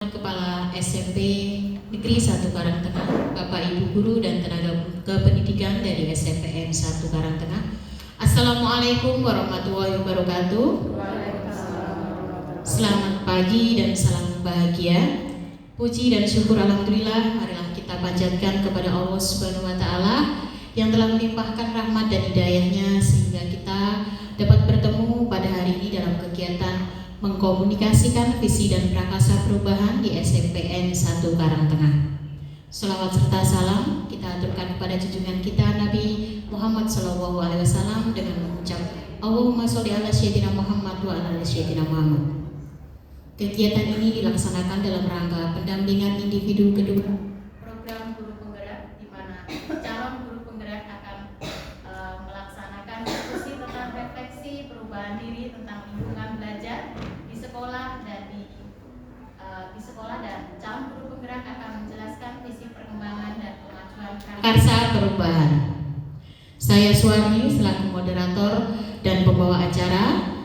Kepala SMP Negeri 1 Karangtengah, Bapak Ibu Guru dan tenaga kependidikan dari SMPN 1 Karangtengah. Assalamualaikum warahmatullahi wabarakatuh. Selamat pagi dan salam bahagia. Puji dan syukur alhamdulillah marilah kita panjatkan kepada Allah Subhanahu wa taala yang telah melimpahkan rahmat dan hidayahnya sehingga kita dapat bertemu pada hari ini dalam kegiatan mengkomunikasikan visi dan prakasa perubahan di SMPN 1 Karangtengah. Selawat serta salam kita aturkan kepada junjungan kita Nabi Muhammad SAW dengan mengucap Allahumma sholli ala sayyidina Muhammad wa ala sayyidina Muhammad. Kegiatan ini dilaksanakan dalam rangka pendampingan individu kedua program guru penggerak, di mana calon guru penggerak akan melaksanakan diskusi tentang refleksi perubahan diri tentang lingkungan belajar di sekolah dan di sekolah, dan calon guru penggerak akan menjelaskan visi perkembangan dan kemajuan karsa perubahan. Saya Suwarni selaku moderator dan pembawa acara,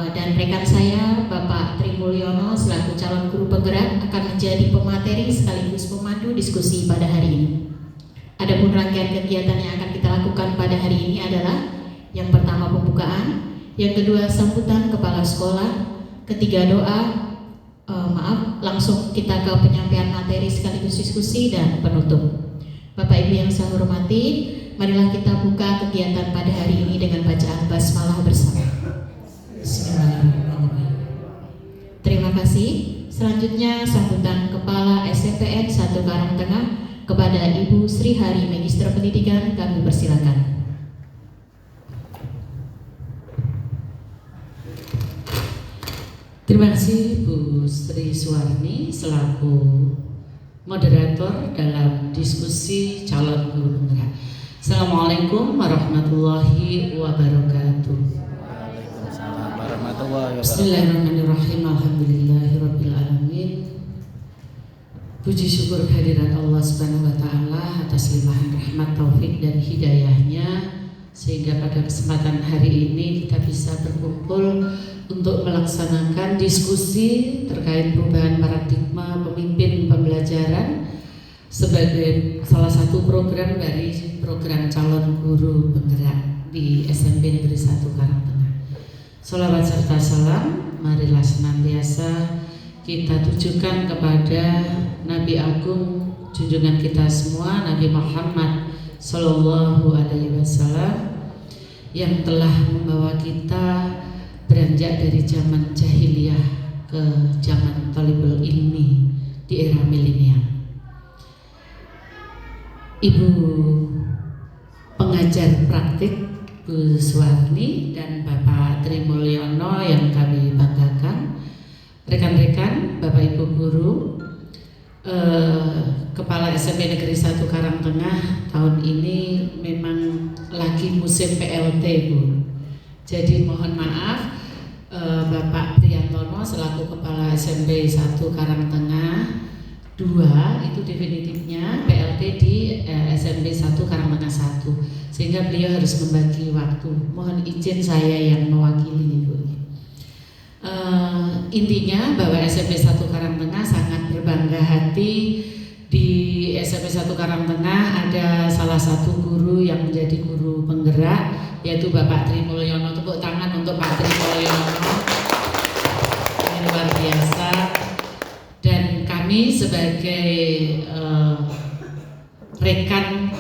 dan rekan saya Bapak Tri Mulyono selaku calon guru penggerak akan menjadi pemateri sekaligus pemandu diskusi pada hari ini. Adapun rangkaian kegiatan yang akan kita lakukan pada hari ini adalah yang pertama pembukaan, yang kedua sambutan kepala sekolah, ketiga doa, langsung kita ke penyampaian materi sekaligus diskusi dan penutup. Bapak Ibu yang saya hormati, marilah kita buka kegiatan pada hari ini dengan bacaan basmalah bersama. Bismillahirrahmanirrahim. Terima kasih. Selanjutnya sambutan Kepala SMPN 1 Karangtengah kepada Ibu Sri Hari Magister Pendidikan, kami persilakan. Terima kasih Bu Sri Suwarni selaku moderator dalam diskusi calon guru penggerak. Assalamualaikum warahmatullahi wabarakatuh. Bismillahirrahmanirrahim. Alhamdulillahirabbil alamin. Puji syukur kehadirat Allah Subhanahu wa taala atas limpahan rahmat, taufik dan hidayahnya sehingga pada kesempatan hari ini kita bisa berkumpul untuk melaksanakan diskusi terkait perubahan paradigma pemimpin pembelajaran sebagai salah satu program dari program calon guru penggerak di SMP Negeri 1 Karangtengah. Sholawat serta salam marilah senantiasa kita tujukan kepada Nabi Agung junjungan kita semua, Nabi Muhammad Sallallahu Alaihi Wasallam, yang telah membawa kita beranjak dari zaman jahiliyah ke zaman talibul ilmi di era milenial. Ibu pengajar praktik Bu Suwarni dan Bapak Tri Mulyono yang kami banggakan, rekan-rekan, Bapak Ibu guru, Kepala SMP Negeri 1 Karangtengah tahun ini memang lagi musim PLT Bu. Jadi mohon maaf, Bapak Priantono selaku Kepala SMP 1 Karangtengah 2 itu definitifnya PLT di SMP 1 Karangtengah 1, sehingga beliau harus membagi waktu. Mohon izin saya yang mewakili Ibu. Intinya bahwa SMP 1 Karangtengah sangat berbangga hati. Di SMP 1 Karangtengah ada salah satu guru yang menjadi guru penggerak, yaitu Bapak Tri Mulyono. Tepuk tangan untuk Pak Tri Mulyono. Ini luar biasa. Dan kami sebagai rekan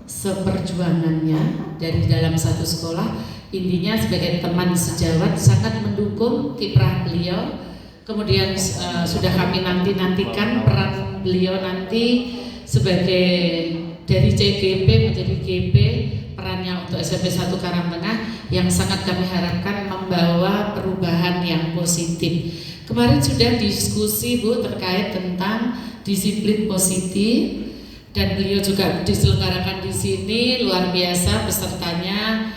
seperjuangannya dari dalam satu sekolah, intinya sebagai teman sejawat sangat mendukung kiprah beliau. Kemudian sudah kami nantikan peran beliau nanti sebagai dari CGP menjadi GP, perannya untuk SMP 1 Karangtengah yang sangat kami harapkan membawa perubahan yang positif. Kemarin sudah diskusi Bu terkait tentang disiplin positif, dan beliau juga diselenggarakan di sini, luar biasa pesertanya.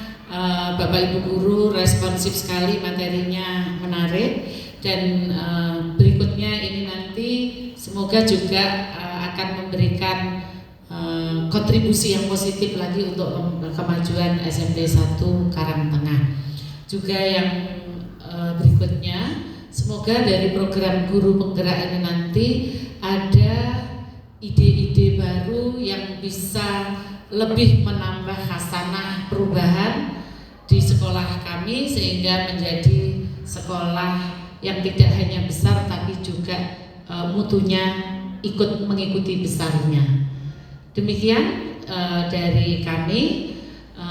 Bapak Ibu guru responsif sekali, materinya menarik, dan berikutnya ini nanti semoga juga akan memberikan kontribusi yang positif lagi untuk kemajuan SMP 1 Karangtengah. Juga yang berikutnya Semoga dari program guru penggerak ini nanti ada ide-ide baru yang bisa lebih menambah khasanah perubahan di sekolah kami sehingga menjadi sekolah yang tidak hanya besar tapi juga mutunya ikut mengikuti besarnya. Demikian dari kami.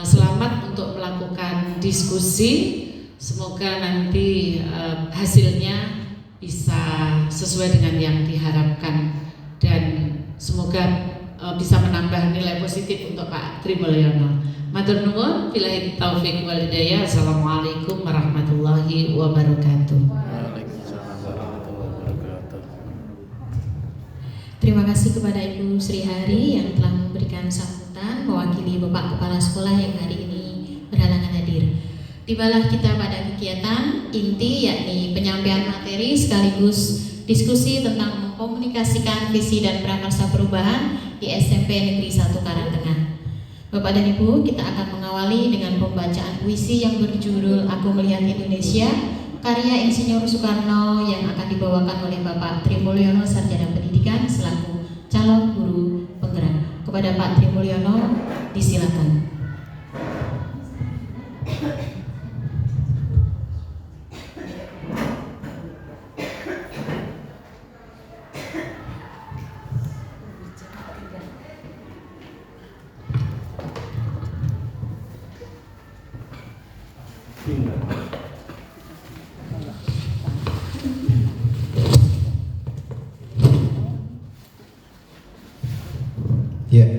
Selamat untuk melakukan diskusi. Semoga nanti hasilnya bisa sesuai dengan yang diharapkan dan semoga bisa menambah nilai positif untuk Pak Tri Mulyono. Matur nuwun, billahi taufik wal hidayah. Assalamualaikum warahmatullahi wabarakatuh. Terima kasih kepada Ibu Sri Hari yang telah memberikan sambutan mewakili Bapak Kepala Sekolah yang hari ini berhalangan hadir. Tibalah kita pada kegiatan inti, yakni penyampaian materi sekaligus diskusi tentang mengkomunikasikan visi dan prakarsa perubahan di SMP Negeri 1 Karangtengah. Bapak dan Ibu, kita akan mengawali dengan pembacaan puisi yang berjudul Aku Melihat Indonesia, karya Insinyur Soekarno yang akan dibawakan oleh Bapak Tri Mulyono, Sarjana Pendidikan selaku calon guru penggerak. Kepada Pak Tri Mulyono, disilakan. Ya.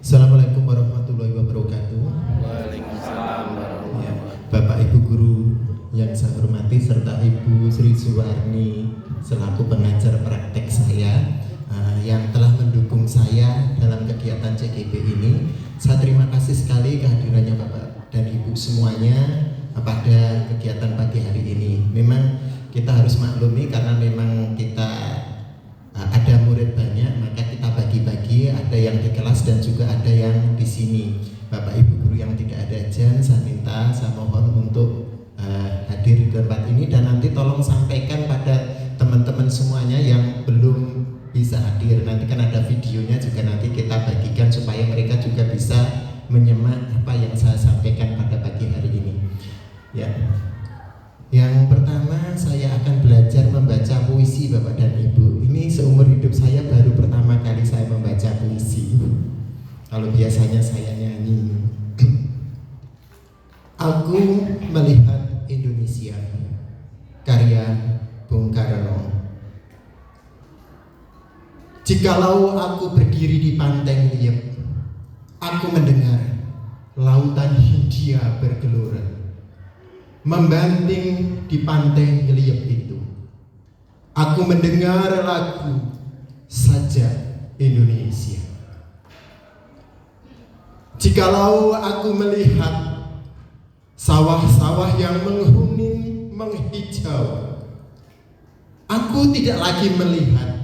Assalamualaikum warahmatullahi wabarakatuh. Waalaikumsalam warahmatullahi wabarakatuh. Bapak Ibu guru yang saya hormati serta Ibu Sri Suwarni selaku pengajar praktek saya yang telah mendukung saya dalam kegiatan CGP ini. Saya terima kasih sekali kehadirannya Bapak dan Ibu semuanya pada kegiatan pagi hari ini. Memang kita harus maklumi karena memang kita ada murid banyak, maka kita bagi-bagi, ada yang di kelas dan juga ada yang di sini. Bapak Ibu guru yang tidak ada ajan, saya mohon untuk hadir di tempat ini dan nanti tolong sampaikan pada teman-teman semuanya yang belum bisa hadir. Nanti kan ada videonya juga, nanti kita bagikan supaya mereka juga bisa menyimak apa yang saya sampaikan pada pagi hari ini. Ya. Yang pertama saya akan belajar membaca puisi Bapak dan Ibu. Ini seumur hidup saya baru pertama kali saya membaca puisi. Kalau biasanya saya nyanyi. Aku Melihat Indonesia, karya Bung Karno. Jikalau aku berdiri di pantai Liep, aku mendengar lautan Hindia bergelora membanting di pantai Liep itu. Aku mendengar lagu Sajak Indonesia. Jikalau aku melihat sawah-sawah yang menghuni menghijau, aku tidak lagi melihat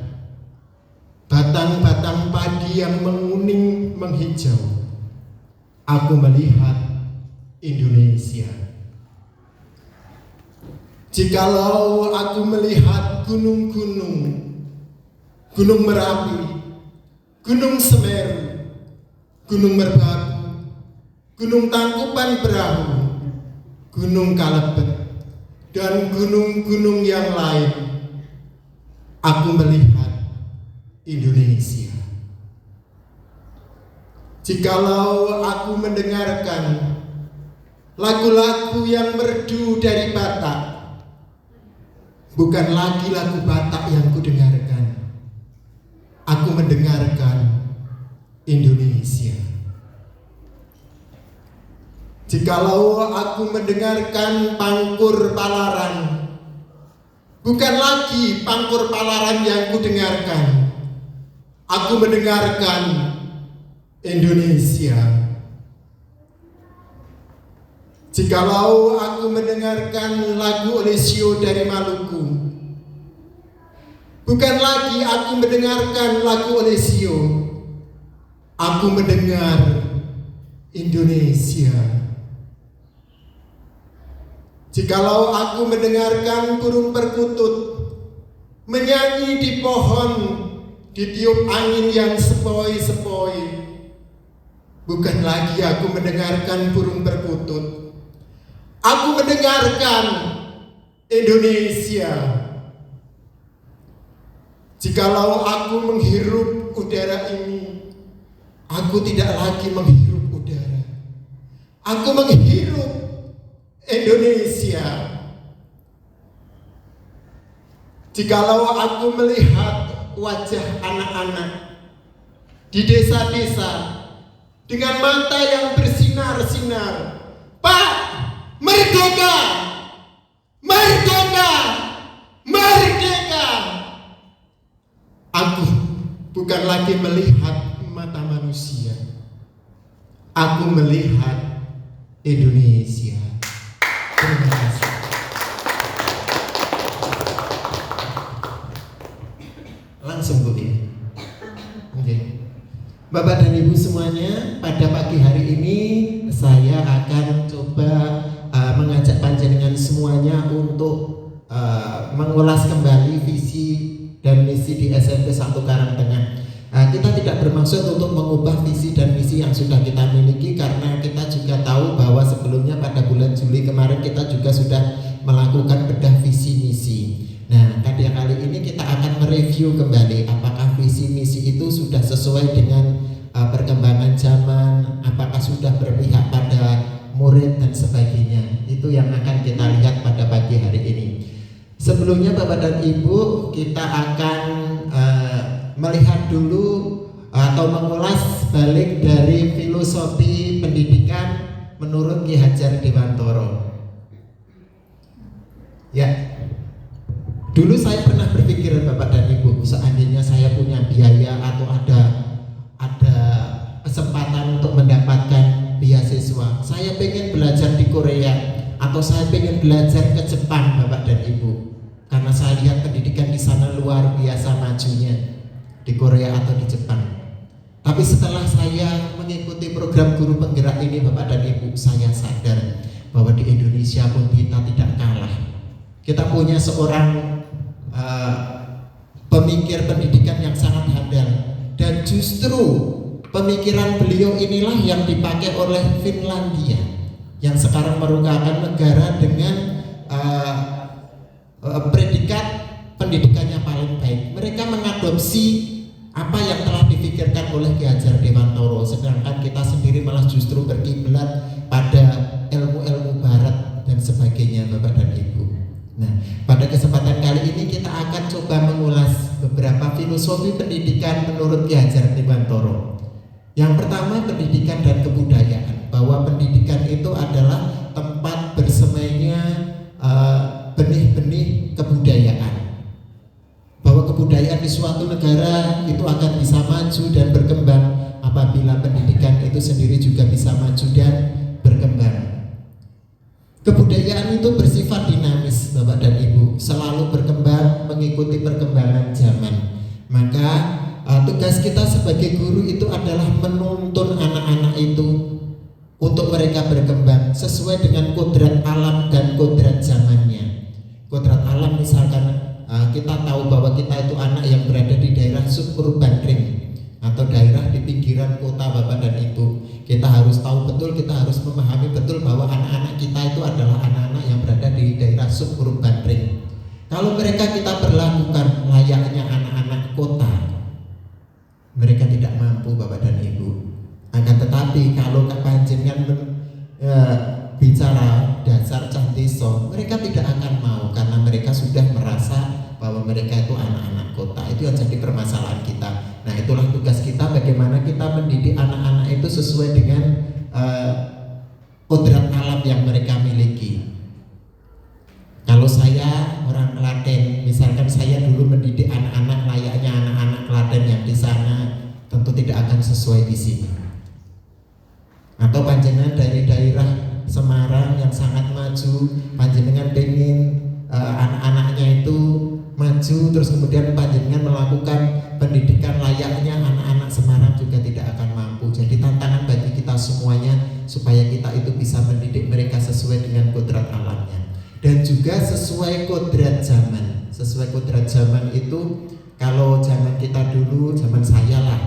batang-batang padi yang menguning menghijau. Aku melihat Indonesia. Jikalau aku melihat gunung-gunung, Gunung Merapi, Gunung Semeru, Gunung Merbabu, Gunung Tangkuban Perahu, Gunung Kalebet, dan gunung-gunung yang lain, aku melihat Indonesia. Jikalau aku mendengarkan lagu-lagu yang merdu dari Batak, bukan lagi lagu Batak yang kudengarkan, aku mendengarkan Indonesia. Jikalau aku mendengarkan Pangkur Palaran, bukan lagi Pangkur Palaran yang kudengarkan, aku mendengarkan Indonesia. Jikalau aku mendengarkan lagu Olesio dari Maluku, bukan lagi aku mendengarkan lagu Olesio, aku mendengar Indonesia. Jikalau aku mendengarkan burung perkutut menyanyi di pohon, ditiup angin yang sepoi-sepoi, bukan lagi aku mendengarkan burung perkutut. Aku mendengarkan Indonesia. Jikalau aku menghirup udara ini, aku tidak lagi menghirup udara. Aku menghirup Indonesia. Jikalau aku melihat wajah anak-anak di desa-desa dengan mata yang bersinar-sinar, Pak, merdeka! Merdeka! Merdeka! Aku bukan lagi melihat mata manusia. Aku melihat Indonesia. Terima kasih. Langsung Bu ya. Oke. Bapak dan Ibu semuanya, pada pagi hari ini saya akan coba mengajak panjenengan semuanya untuk mengulas kembali visi dan misi di SMP 1 Karangtengah. Kita tidak bermaksud untuk mengubah visi dan misi yang sudah kita miliki, karena kita juga tahu bahwa sebelumnya pada bulan Juli kemarin kita juga sudah melakukan bedah visi misi. Nah, pada kali ini kita akan mereview kembali apakah visi misi itu sudah sesuai dengan perkembangan zaman, apakah sudah berpihak pada murid dan sebagainya. Itu yang akan kita lihat pada pagi hari ini. Sebelumnya Bapak dan Ibu, kita akan melihat dulu atau mengulas balik dari filosofi pendidikan menurut Ki Hajar Dewantara. Ya, dulu saya pernah berpikir Bapak dan Ibu, seandainya saya punya biaya atau ada kesempatan untuk mendapatkan beasiswa, saya pengen belajar di Korea atau saya pengen belajar ke Jepang Bapak dan Ibu, karena saya lihat pendidikan di sana luar biasa majunya, di Korea atau di Jepang. Tapi setelah saya mengikuti program guru penggerak ini Bapak dan Ibu, saya sadar bahwa di Indonesia pun kita tidak kalah. Kita punya seorang pemikir pendidikan yang sangat handal, dan justru pemikiran beliau inilah yang dipakai oleh Finlandia yang sekarang merupakan negara dengan predikat pendidikannya paling baik. Mereka mengadopsi apa yang telah dipikirkan oleh Ki Hajar Dewantara, sedangkan kita sendiri malah justru berkiblat pada ilmu-ilmu barat dan sebagainya Bapak dan Ibu. Nah, pada kesempatan kali ini kita akan coba mengulas beberapa filosofi pendidikan menurut Ki Hajar Dewantara. Yang pertama, pendidikan dan kebudayaan, bahwa pendidikan itu adalah tempat bersemainya benih-benih kebudayaan, bahwa kebudayaan di suatu negara itu akan bisa maju dan berkembang apabila pendidikan itu sendiri juga bisa maju dan berkembang. Kebudayaan itu bersifat dinamis Bapak dan Ibu, selalu berkembang mengikuti perkembangan zaman. Maka tugas kita sebagai guru itu adalah menuntun anak-anak itu untuk mereka berkembang sesuai dengan kodrat alam dan kodrat zamannya. Kodrat alam misalkan kita tahu bahwa kita itu anak yang berada di daerah suburban ring atau daerah di pinggiran kota Bapak dan Ibu. Kita harus tahu betul, kita harus memahami betul bahwa anak-anak kita itu adalah anak-anak yang berada di daerah suburban ring. Kalau mereka kita perlakukan layaknya anak-anak kota, mereka tidak mampu Bapak dan Ibu. Akan tetapi kalau panjenengan bicara dasar cah desa, mereka tidak akan mau karena mereka sudah merasa bahwa mereka itu anak-anak kota. Itu yang jadi permasalahan kita. Nah, itulah tugas kita, bagaimana kita mendidik anak-anak itu sesuai dengan kodrat alam yang mereka miliki. Kalau saya orang Klaten, misalkan saya dulu mendidik anak-anak layaknya anak-anak Klaten yang di sana, tentu tidak akan sesuai di sini. Atau panjenengan dari daerah Semarang yang sangat maju, panjenengan pengen anak-anaknya itu maju, terus kemudian panjenengan melakukan pendidikan layaknya anak-anak Semarang, juga tidak akan mampu. Jadi tantangan bagi kita semuanya supaya kita itu bisa mendidik mereka sesuai dengan kodrat alamnya. dan juga sesuai kodrat zaman. Sesuai kodrat zaman itu, kalau zaman kita dulu, zaman saya lah,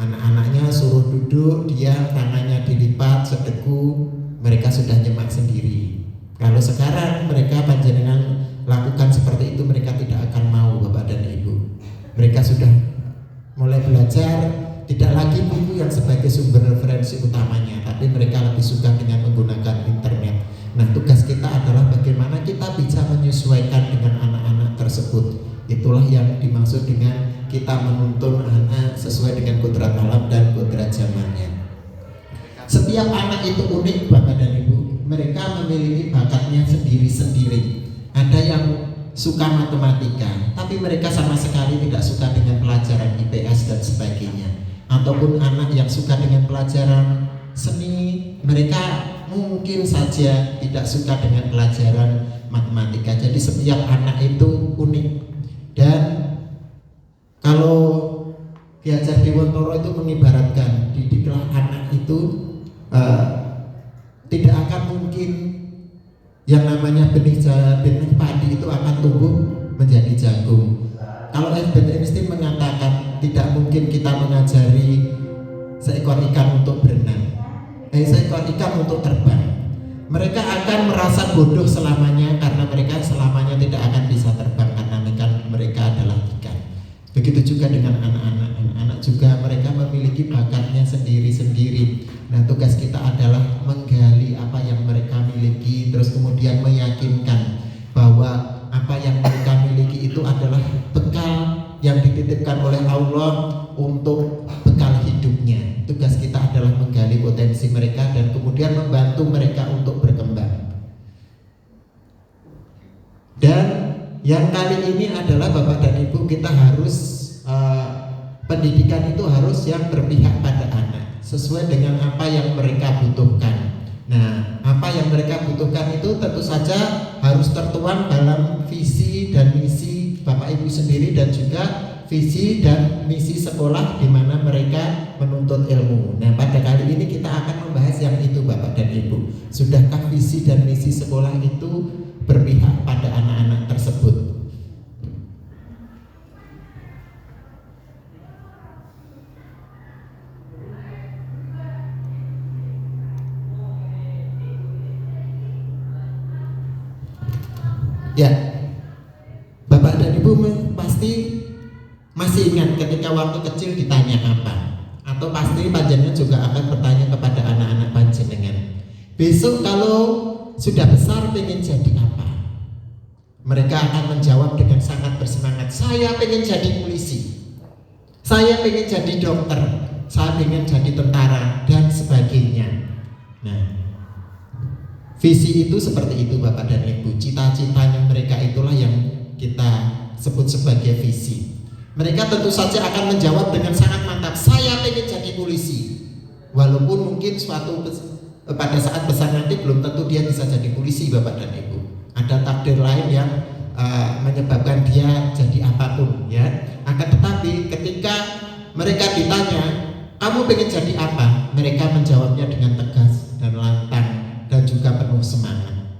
anak-anaknya suruh duduk, dia tangannya dilipat, sedekuk, mereka sudah nyemak sendiri. Kalau sekarang mereka panjenengan lakukan seperti itu, mereka tidak akan mau, Bapak dan Ibu. Mereka sudah mulai belajar tidak lagi buku yang sebagai sumber referensi utamanya, tapi mereka lebih suka dengan menggunakan internet. Nah, tugas kita adalah bagaimana kita bisa menyesuaikan dengan anak-anak tersebut. Itulah yang dimaksud dengan kita menuntun anak sesuai dengan kodrat alam dan kodrat zamannya. Setiap anak itu unik, Bapak dan Ibu. Mereka memiliki bakatnya sendiri-sendiri. Ada yang suka matematika, tapi mereka sama sekali tidak suka dengan pelajaran IPS dan sebagainya. Ataupun anak yang suka dengan pelajaran seni, mereka mungkin saja tidak suka dengan pelajaran matematika. Jadi setiap anak itu unik. Dan kalau Ki Hajar Dewantara itu mengibaratkan, didiklah anak itu tidak akan mungkin yang namanya benih padi itu akan tumbuh menjadi jagung. Kalau Albert Einstein mengatakan tidak mungkin kita mengajari seekor ikan untuk berenang, seekor ikan untuk terbang. Mereka akan merasa bodoh selamanya karena mereka selamanya tidak akan bisa terbang karena mereka adalah ikan. Begitu juga dengan anak-anak. Anak-anak juga mereka memiliki bakatnya sendiri-sendiri. Nah, tugas kita adalah menggali apa yang mereka miliki, terus kemudian meyakinkan bahwa apa yang mereka miliki itu adalah bekal yang dititipkan oleh Allah untuk bekal hidupnya. Tugas kita adalah menggali potensi mereka dan kemudian membantu mereka untuk berkembang. Dan yang kali ini adalah Bapak dan Ibu, kita harus pendidikan itu harus yang berpihak pada anak sesuai dengan apa yang mereka butuhkan. Nah, apa yang mereka butuhkan itu tentu saja harus tertuang dalam visi dan misi Bapak Ibu sendiri dan juga visi dan misi sekolah di mana mereka menuntut ilmu. Nah, pada kali ini kita akan membahas yang itu, Bapak dan Ibu. Sudahkah visi dan misi sekolah itu berpihak pada anak-anak tersebut? Ya, Bapak dan Ibu pasti masih ingat ketika waktu kecil ditanya apa, atau pasti panjenengan juga akan bertanya kepada anak-anak panjenengan, besok kalau sudah besar pengen jadi apa? Mereka akan menjawab dengan sangat bersemangat, saya pengen jadi polisi, saya pengen jadi dokter, saya pengen jadi tentara dan sebagainya. Nah, visi itu seperti itu, Bapak dan Ibu. Cita-citanya mereka itulah yang kita sebut sebagai visi. Mereka tentu saja akan menjawab dengan sangat mantap, saya pengen jadi polisi. Walaupun mungkin pada saat besar nanti belum tentu dia bisa jadi polisi, Bapak dan Ibu. Ada takdir lain yang menyebabkan dia jadi apapun, ya. Akan tetapi ketika mereka ditanya, kamu pengen jadi apa? Mereka menjawabnya dengan tegas dan lantang dan juga penuh semangat.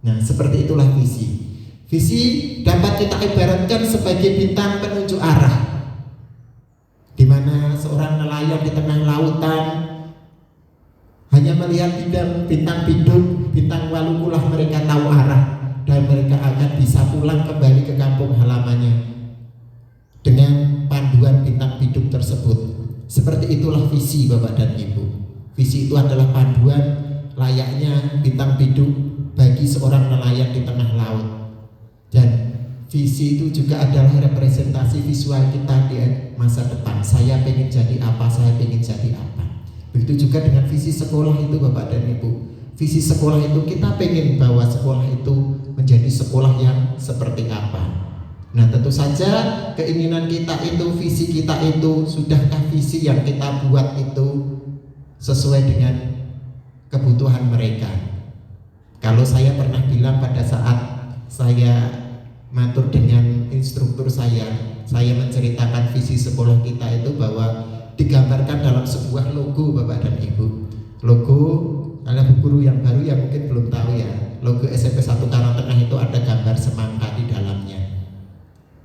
Nah, seperti itulah visi. Visi dapat kita ibaratkan sebagai bintang penunjuk arah, di mana seorang nelayan di tengah lautan hanya melihat bintang bidung, bintang walukulah mereka tahu arah dan mereka akan bisa pulang kembali ke kampung halamannya dengan panduan bintang bidung tersebut. Seperti itulah visi, Bapak dan Ibu. Visi itu adalah panduan layaknya bintang bidung bagi seorang nelayan di tengah laut. Dan visi itu juga adalah representasi visual kita di masa depan. Saya pengen jadi apa, saya pengen jadi apa. Begitu juga dengan visi sekolah itu, Bapak dan Ibu. Visi sekolah itu kita pengen bahwa sekolah itu menjadi sekolah yang seperti apa. Nah, tentu saja keinginan kita itu, visi kita itu, sudahkah visi yang kita buat itu sesuai dengan kebutuhan mereka? Kalau saya pernah bilang pada saat saya matur dengan instruktur saya menceritakan visi sekolah kita itu bahwa digambarkan dalam sebuah logo, Bapak dan Ibu. Logo, kalau guru yang baru ya mungkin belum tahu ya. logo SMP 1 Karangtengah itu ada gambar semangka di dalamnya.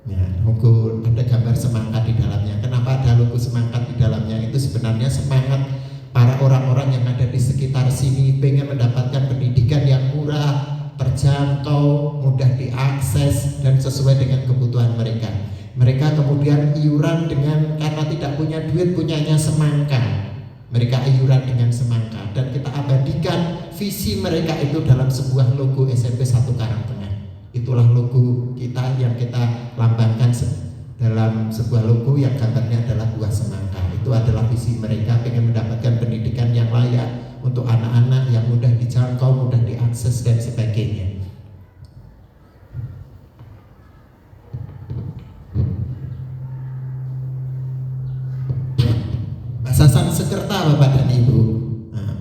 Ya, logo ada gambar semangka di dalamnya. Kenapa ada logo semangka di dalamnya? Itu sebenarnya semangat para orang-orang yang ada di sekitar sini pengen mendapatkan pendidikan yang murah, terjangkau, mudah diakses dan sesuai dengan kebutuhan mereka. Mereka kemudian iuran dengan, karena tidak punya duit, punyanya semangka. Mereka iuran dengan semangka dan kita abadikan visi mereka itu dalam sebuah logo SMP 1 Karangtengah. Itulah logo kita yang kita lambangkan dalam sebuah logo yang gambarnya adalah buah semangka. Itu adalah visi mereka, pengen mendapatkan pendidikan yang layak untuk anak-anak yang mudah dijangkau, mudah diakses dan sebagainya. Bahasa Sanskerta Bapak dan Ibu,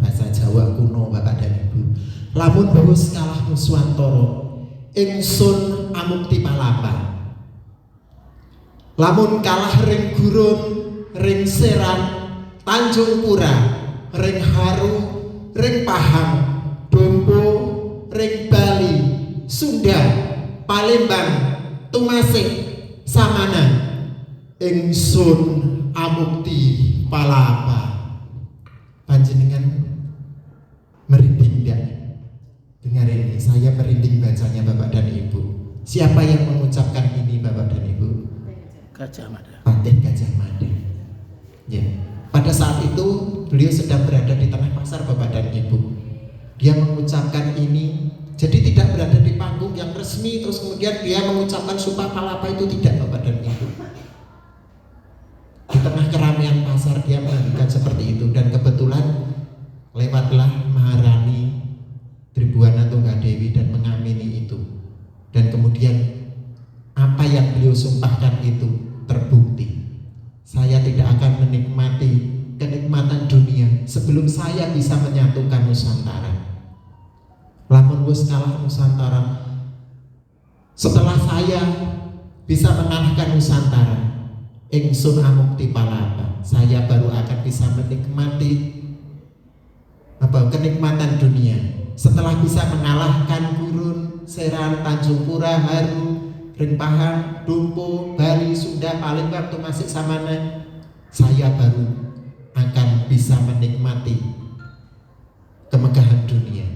bahasa Jawa kuno Bapak dan Ibu. Lamun bus kalah muswantoro, ingsun amukti palapa. Lamun kalah ring gurun, ring serang, Tanjung Pura, ring Haru, ring Pahang, Dompo, ring Bali, Sunda, Palembang, Tumasik, Samana, ingsun amukti palapa. Panjenengan merinding tidak? Dengar ini, saya merinding bacanya Bapak dan Ibu. Siapa yang mengucapkan ini Bapak dan Ibu? Gajah Mada. Patih Gajah Mada. Ya. Pada saat itu beliau sedang berada di tengah pasar Bapak dan Ibu. Dia mengucapkan ini, jadi tidak berada di panggung yang resmi terus kemudian dia mengucapkan sumpah palapa, itu tidak Bapak dan Ibu. Di tengah keramaian pasar dia menyanyikan seperti itu, dan kebetulan lewatlah Maharani Tribuana Tunggadewi dan mengamini itu, dan kemudian apa yang beliau sumpahkan itu terbukti. Saya tidak akan menikmati kenikmatan dunia sebelum saya bisa menyatukan Nusantara. Lamun wis kalah Nusantara, setelah saya bisa mengalahkan Nusantara, ingsun amukti palapa, saya baru akan bisa menikmati kenikmatan dunia. Setelah bisa mengalahkan Gurun, Serang, Tanjung Pura, Haru, Ring Pahang, Dompo, Bali, Sunda, Palembang, Tumasik, Samana, saya baru akan bisa menikmati kemegahan dunia.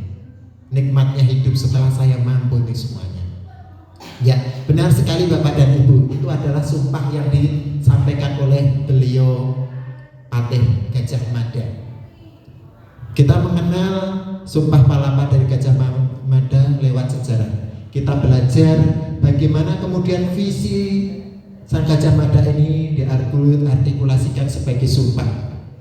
Nikmatnya hidup setelah saya mampu ini semuanya. Ya, benar sekali Bapak dan Ibu. Itu adalah sumpah yang disampaikan oleh beliau Patih Gajah Mada. Kita mengenal sumpah palapa dari Gajah Mada lewat sejarah. Kita belajar bagaimana kemudian visi Sang Gajah Mada ini diartikulasikan sebagai sumpah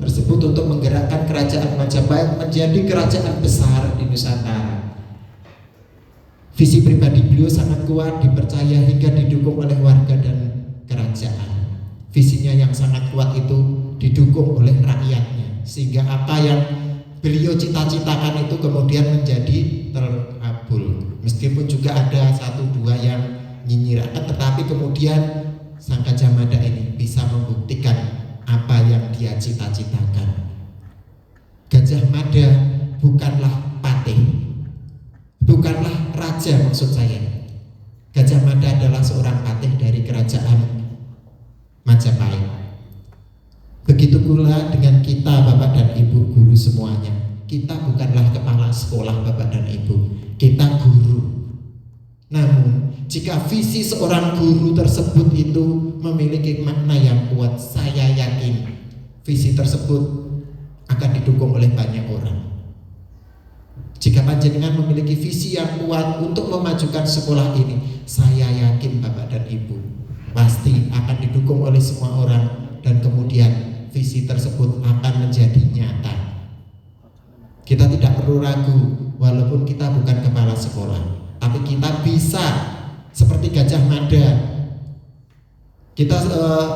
tersebut untuk menggerakkan kerajaan Majapahit menjadi kerajaan besar di Nusantara. Visi pribadi beliau sangat kuat, dipercaya hingga didukung oleh warga dan kerajaan. Visinya yang sangat kuat itu didukung oleh rakyatnya, sehingga apa yang beliau cita-citakan itu kemudian menjadi terkabul. Meskipun juga ada satu dua yang nyinyir, tetapi kemudian Sang Gajah Mada ini bisa membuktikan apa yang dia cita-citakan. Gajah Mada bukanlah patih, bukanlah raja maksud saya. Gajah Mada adalah seorang patih dari kerajaan Majapahit. Begitu pula dengan kita Bapak dan Ibu guru semuanya. Kita bukanlah kepala sekolah Bapak dan Ibu, kita guru. Namun jika visi seorang guru tersebut itu memiliki makna yang kuat, saya yakin visi tersebut akan didukung oleh banyak orang. Jika panjenengan memiliki visi yang kuat untuk memajukan sekolah ini, saya yakin Bapak dan Ibu pasti akan didukung oleh semua orang, dan kemudian visi tersebut akan menjadi nyata. Kita tidak perlu ragu, walaupun kita bukan kepala sekolah, tapi kita bisa seperti Gajah Mada. Kita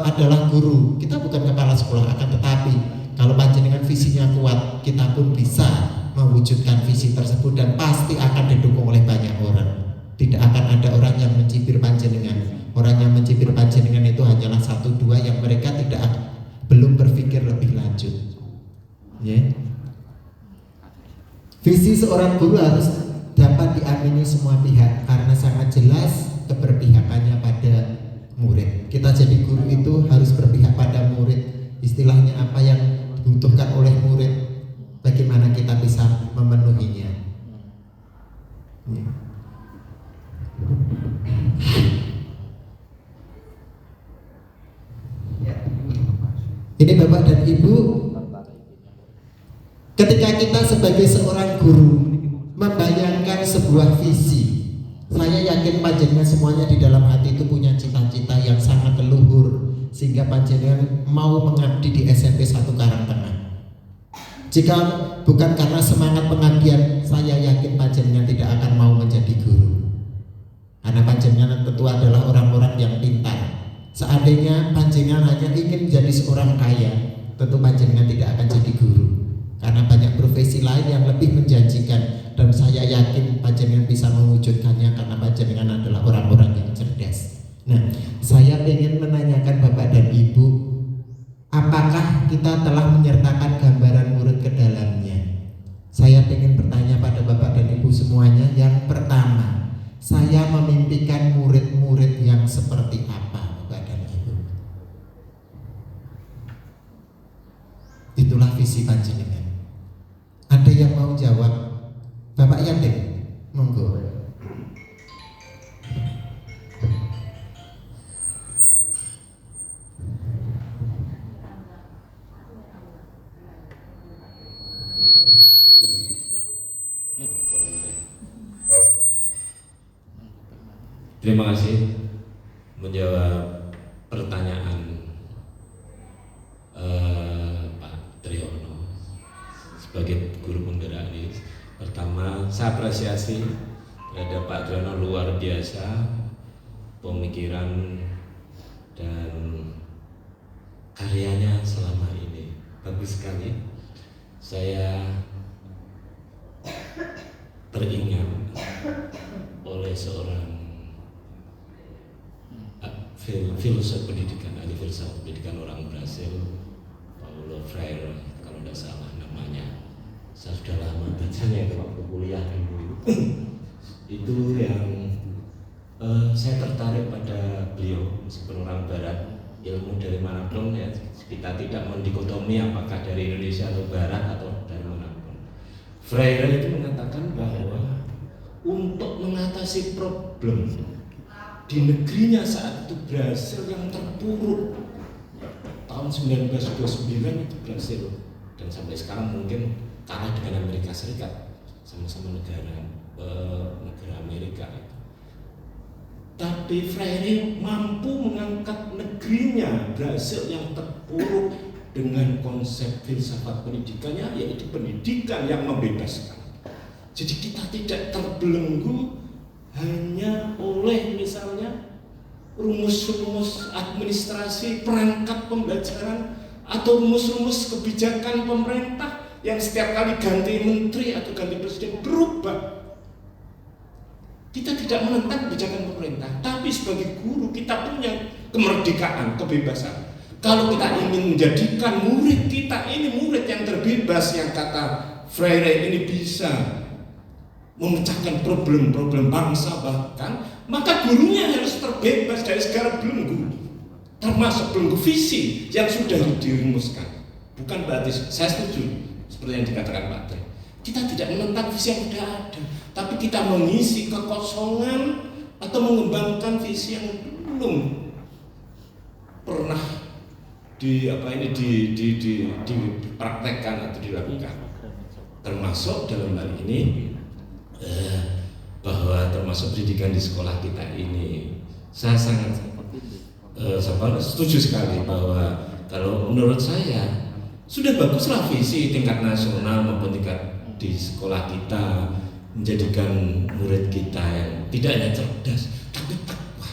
adalah guru, kita bukan kepala sekolah, akan tetapi kalau panjenengan visinya kuat, kita pun bisa mewujudkan visi tersebut, dan pasti akan didukung oleh banyak orang. Tidak akan ada orang yang mencibir panjenengan. Orang yang mencibir panjenengan itu hanyalah satu dua yang mereka belum berpikir lebih lanjut. Visi seorang guru harus dapat diartikulasikan mengamini semua pihak karena sangat jelas keberpihakannya pada murid. Kita jadi guru itu harus berpihak pada murid. Istilahnya apa yang dibutuhkan oleh murid, bagaimana kita bisa memenuhinya. Ini Bapak dan Ibu, ketika kita sebagai seorang guru membayangkan sebuah visi, saya yakin panjenengan semuanya di dalam hati itu punya cita-cita yang sangat leluhur, sehingga panjenengan mau mengabdi di SMP 1 Karangtengah. Jika bukan karena semangat pengabdian, saya yakin panjenengan tidak akan mau menjadi guru. Karena panjenengan tentu adalah orang-orang yang pintar. Seandainya panjenengan hanya ingin menjadi seorang kaya, tentu panjenengan tidak akan jadi guru. Karena banyak profesi lain yang lebih menjanjikan, dan saya yakin panjenengan bisa mewujudkannya karena panjenengan adalah orang-orang yang cerdas. Nah, saya ingin menanyakan Bapak dan Ibu, apakah kita telah menyertakan gambaran murid ke dalamnya? Saya ingin bertanya pada Bapak dan Ibu semuanya. Yang pertama, saya memimpikan murid-murid yang seperti apa, Bapak dan Ibu? Itulah visi panjenengan. Ada yang mau jawab? Bapak Yatim, monggo. Terima kasih menjawab pertanyaan Pak Triyono sebagai guru penggerak ini. Pertama, saya apresiasi terhadap Pak Triyono, luar biasa pemikiran dan karyanya selama ini, bagus sekali. Saya teringat oleh seorang filosof pendidikan, ahli filsafat pendidikan orang Brasil, Paulo Freire kalau tidak salah namanya. Saya sudah lama bacanya waktu kuliah dulu. Itu yang saya tertarik pada beliau, meskipun orang Barat, ilmu dari manapun ya, kita tidak mendikotomi apakah dari Indonesia atau Barat atau dari manapun. Freire itu mengatakan bahwa untuk mengatasi problem di negerinya saat itu, Brasil yang terpuruk tahun 1929 itu Brasil, dan sampai sekarang mungkin kalah dengan Amerika Serikat, sama-sama negara Amerika itu. Tapi Freire mampu mengangkat negerinya Brasil yang terpuruk dengan konsep filsafat pendidikannya, yaitu pendidikan yang membebaskan. Jadi kita tidak terbelenggu hanya oleh misalnya rumus-rumus administrasi, perangkat pembelajaran, atau rumus-rumus kebijakan pemerintah yang setiap kali ganti menteri atau ganti presiden berubah. Kita tidak menentang kebijakan pemerintah, tapi sebagai guru kita punya kemerdekaan, kebebasan. Kalau kita ingin menjadikan murid kita ini murid yang terbebas, yang kata Freire ini bisa memecahkan problem-problem bangsa bahkan, maka gurunya harus terbebas dari segala belenggu, termasuk belenggu visi yang sudah dirumuskan. Bukan berarti saya setuju seperti yang dikatakan Pak Tri, kita tidak menentang visi yang sudah ada, tapi kita mengisi kekosongan atau mengembangkan visi yang belum pernah dipraktekkan atau dilakukan. Termasuk dalam hal ini bahwa termasuk pendidikan di sekolah kita ini, saya sangat setuju sekali bahwa kalau menurut saya sudah baguslah visi tingkat nasional maupun tingkat di sekolah kita menjadikan murid kita yang tidak hanya cerdas tapi takwa,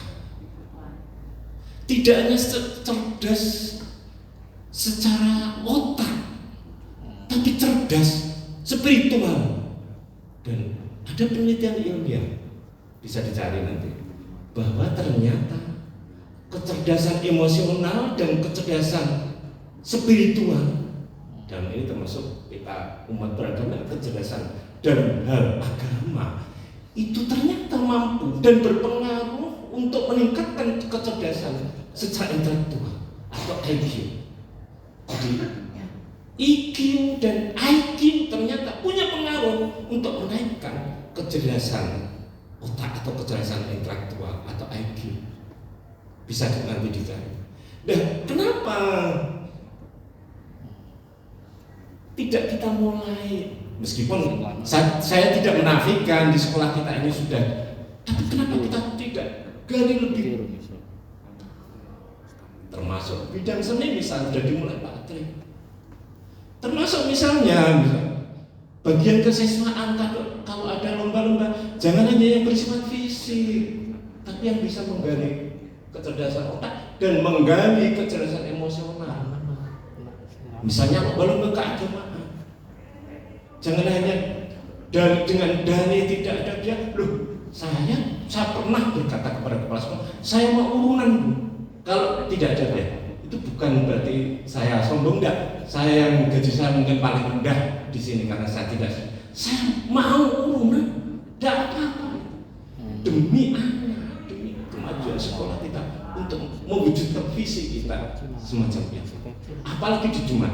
tidak hanya cerdas secara otak tapi cerdas spiritual. Dan ada penelitian ilmiah, bisa dicari nanti, bahwa ternyata kecerdasan emosional dan kecerdasan spiritual, dan ini termasuk kita umat beragama, kecerdasan dalam hal agama itu ternyata mampu dan berpengaruh untuk meningkatkan kecerdasan secara intelektual atau IQ. Jadi IQ dan IQ ternyata punya pengaruh untuk menaikkan kecerdasan otak atau kecerdasan intelektual atau IQ. Bisa nanti dicari. Dan kenapa tidak kita mulai, meskipun saya tidak menafikan di sekolah kita ini sudah, tapi kenapa kita tidak gali lebih? Termasuk bidang seni misalnya sudah dimulai Pak Tri. Termasuk misalnya bagian kesiswaan, kalau ada lomba-lomba jangan hanya yang bersifat fisik, tapi yang bisa menggali kecerdasan otak dan menggali kecerdasan emosional. Misalnya lomba-lomba keagamaan, jangan hanya dengan dalih tidak ada dia. Loh, saya pernah berkata kepada kepala sekolah, saya mau urunan Bu. Kalau tidak ada dia, itu bukan berarti saya sombong, enggak. Saya yang gaji saya mungkin paling rendah di sini karena saya tidak. Saya mau urunan, tidak apa-apa. Demi anak, demi kemajuan sekolah kita, untuk mewujudkan visi kita semacam itu. Apalagi di Jumat.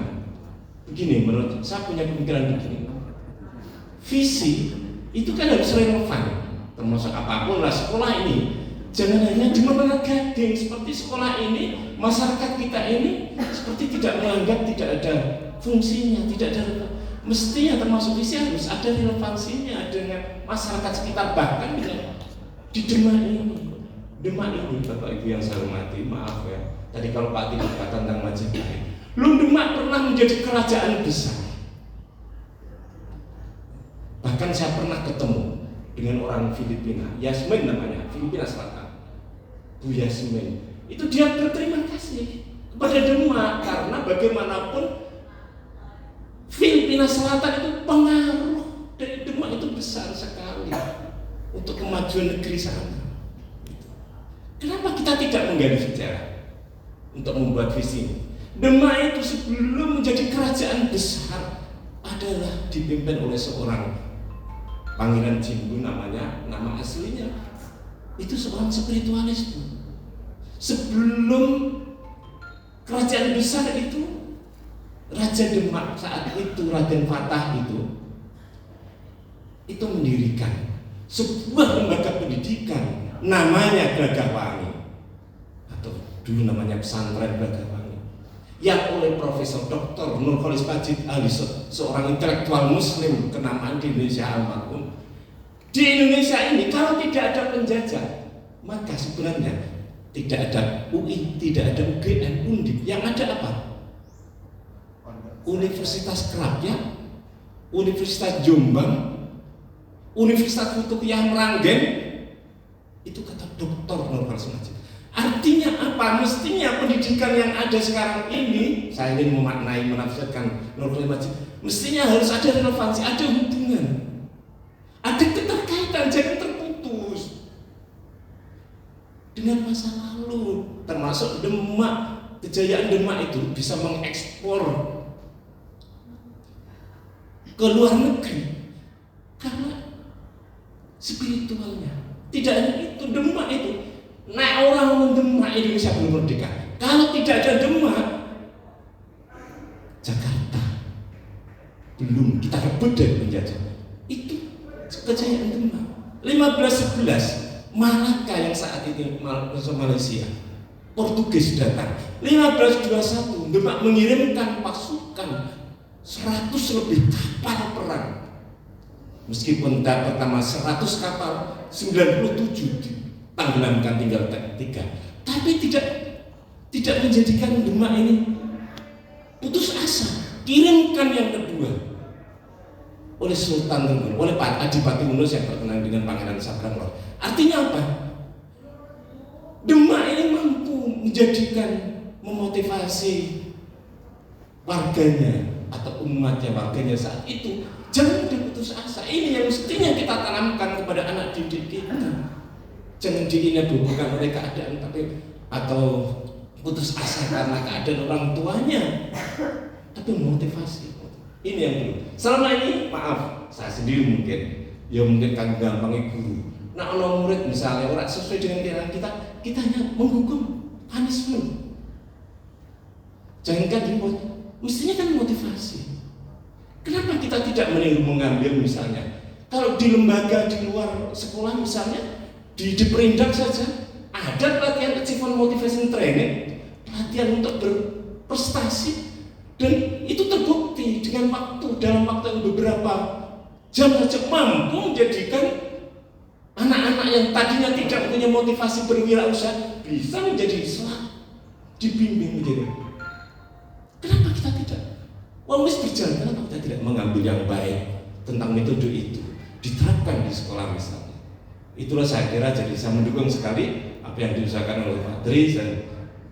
Begini, menurut saya punya pemikiran begini. Visi itu kan harus relevan, termasuk apapun lah sekolah ini. Jangan hanya di menengah gading seperti sekolah ini, masyarakat kita ini seperti tidak menganggap tidak ada fungsinya, tidak ada. Mestinya termasuk visi harus ada relevansinya dengan masyarakat sekitar, bahkan dengan di Demak ini. Demak ini, Bapak Ibu yang saya hormati, maaf ya. Tadi kalau Pak Tino kata tentang Majapahit, Demak pernah menjadi kerajaan besar. Bahkan saya pernah ketemu dengan orang Filipina, Yasmin namanya, Filipina Selatan. Bu Yasmin, itu dia berterima kasih kepada Demak karena bagaimanapun Filipina Selatan itu pengaruh dari Demak itu besar sekali untuk kemajuan negeri sana. Kenapa kita tidak menggali sejarah untuk membuat visi? Demak itu sebelum menjadi kerajaan besar adalah dipimpin oleh seorang Pangeran Jimbu, namanya, nama aslinya itu seorang spiritualis. Sebelum kerajaan besar itu, Raja Demak saat itu, Raden Fatah itu mendirikan sebuah lembaga pendidikan namanya Gagahwangi, atau dulu namanya pesantren Gagahwangi, yang oleh Profesor Dr. Nurholis Majid Ali, seorang intelektual Muslim kenamaan di Indonesia almarhum. Di Indonesia ini kalau tidak ada penjajah, maka sebenarnya tidak ada UI, tidak ada UGM, Undip. Yang ada apa? Universitas Kerapiak, Universitas Jombang, Universitas Futuhiyah Meranggen. Itu kata Dr. Nurholis Majid. Artinya apa? Mestinya pendidikan yang ada sekarang ini, saya ingin memaknai, menafsirkan Nurholis Majid, mestinya harus ada relevansi, ada hubungan, ada keterkaitan, jangan terputus dengan masa lalu. Termasuk Demak, kejayaan Demak itu bisa mengekspor ke luar negeri karena spiritualnya. Tidak hanya itu, Demak itu, nah orang Demak, Indonesia belum merdeka. Kalau tidak ada Demak, Jakarta belum kita rebut dari penjajah. Itu kejayaan Demak. 1511 Malaka yang saat ini Malaysia, Portugis datang. 1521 Demak mengirimkan pasukan 100 lebih kapal perang. Meskipun tahap pertama 100 kapal, 97 ditenggelamkan, tinggal 3. Tapi tidak menjadikan Demak ini putus asa. Kirimkan yang kedua oleh Sultan Tengger, oleh Pak Adipati Unus yang terkenal dengan Pangeran Sabrang. Artinya apa? Demak ini mampu menjadikan, memotivasi warganya atau umatnya, warganya saat itu. Jangan putus asa. Ini yang mestinya kita tanamkan kepada anak didik kita. Jangan diingat-ingat oleh keadaan atau putus asa karena keadaan orang tuanya, tapi motivasi. Ini yang dulu. Selama ini, maaf, saya sendiri mungkin Ya mungkin kan gampangnya guru. Nah, ono murid misalnya orang sesuai dengan keinginan kita hanya menghukum, punishment. Jangankan reward, mestinya kan motivasi. Kenapa kita tidak mengambil misalnya, kalau di lembaga di luar sekolah misalnya, di perindak saja ada pelatihan achievement motivation training, pelatihan untuk berprestasi, dan itu terbukti dengan dalam waktu yang beberapa jam saja mampu menjadikan anak-anak yang tadinya tidak punya motivasi berwirausaha bisa menjadi Islam, dibimbing menjadi. Kenapa kita tidak? Wis berjalan, kenapa kita tidak mengambil yang baik tentang metode itu diterapkan di sekolah misalnya? Itulah saya kira, jadi saya mendukung sekali apa yang diusahakan oleh Pak Tri, dan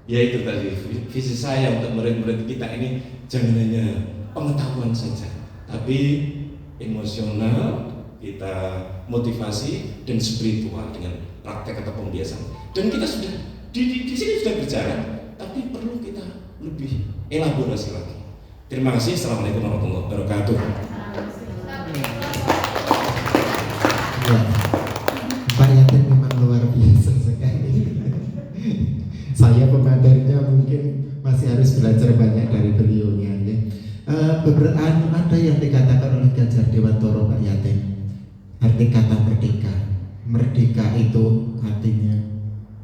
yaitu tadi visi saya untuk murid-murid kita ini jangan hanya pengetahuan saja, tapi emosional, kita motivasi dan spiritual dengan praktek atau pembiasaan. Dan kita sudah di sini sudah berjalan, tapi perlu kita lebih elaborasi lagi. Terima kasih. Assalamualaikum warahmatullahi wabarakatuh. Ya, Pak Yatin memang luar biasa sekali. Saya pematerinya mungkin masih harus belajar banyak dari beliaunya. Ya. Beberapa ada yang dikatakan oleh Ganjar Dewantoro, Pak Yatin, arti kata merdeka. Merdeka itu artinya